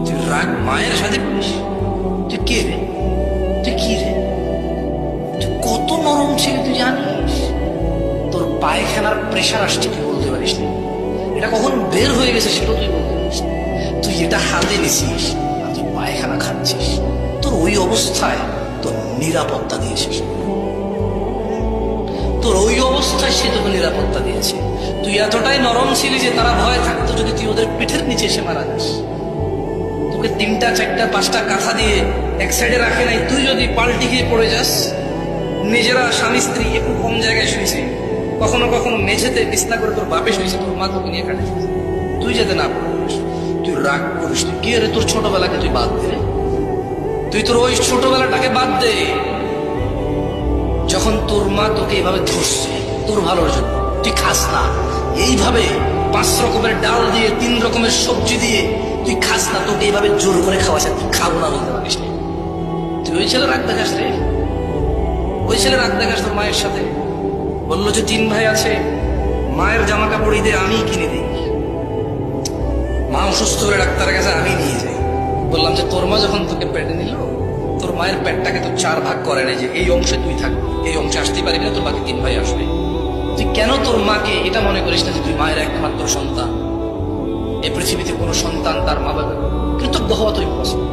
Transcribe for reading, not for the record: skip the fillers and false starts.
তুই রাগ মায়ের সাথে করিস? তুই কে রে? তুই কি রে? তুই কত নরম ছেলে তুই জানিস? তোর পায়খানার প্রেশার আসছে তুই বলতে পারিস না, এটা কখন বের হয়ে গেছে সেটাও তুই বলতে পারিস না। তুই এটা হাতে নিছিস আর তুই পায়খানা খাচ্ছিস। তোর ওই অবস্থায় তোর নিরাপত্তা দিয়েছিস, তোর ওই অবস্থায় সে তোকে নিরাপত্তা দিয়েছে। তুই এতটাই নরম ছিলি যে তারা ভয় থাকতো যদি তুই ওদের পিঠের নিচে এসে মারা যাস। তোকে 3টা 4টা 5টা কাঁথা দিয়ে এক সাইডে রাখে নাই, তুই যদি পাল্টি গিয়ে পড়ে যাস। নিজেরা স্বামী স্ত্রী একটু কম জায়গায় শুয়েছে, কখনো কখনো মেঝেতে বিছনা করে তোর বাপে শুয়েছে, তোর মা তোকে নিয়ে কাটিয়েছে, তুই যাতে না পড়িস। তুই রাগ করিস, তুই কে রে? তোর ছোটবেলাকে তুই বাদ দে রে। তুই তোর ওই ছোটবেলাটাকে বাদ দে, যখন তোর মা তোকে এইভাবে ধরছে তোর ভালোর জন্য। তুই খাস না এইভাবে 5 রকমের ডাল দিয়ে 3 রকমের সবজি দিয়ে, তুই খাস না। তোকে এইভাবে জোর করে খাওয়াছে, তুই খাবো না বলতে পারিস না। তুই ওই ছেলে রাগ দেখাস রে, ওই ছেলে রাগ দেখাস তোর মায়ের সাথে। বললো যে 3 ভাই আছে, মায়ের জামা কাপড় ঈদে আমি কিনে দিই, মা অসুস্থ হলে ডাক্তারের কাছে আমি নিয়ে যাই। বললাম যে তোর মা যখন তোকে পেটে নিল, তোর মায়ের পেটটাকে তো 4 ভাগ করে নাই যে এই অংশে তুই থাকবি, এই অংশে আসতেই পারবি না, তোর বাকি 3 ভাই আসবে। তুই কেন তোর মাকে এটা মনে করিস না যে তুই মায়ের একমাত্র সন্তান? এই পৃথিবীতে কোনো সন্তান তার মা বাবা কৃতজ্ঞ হওয়া তুই পছন্দ।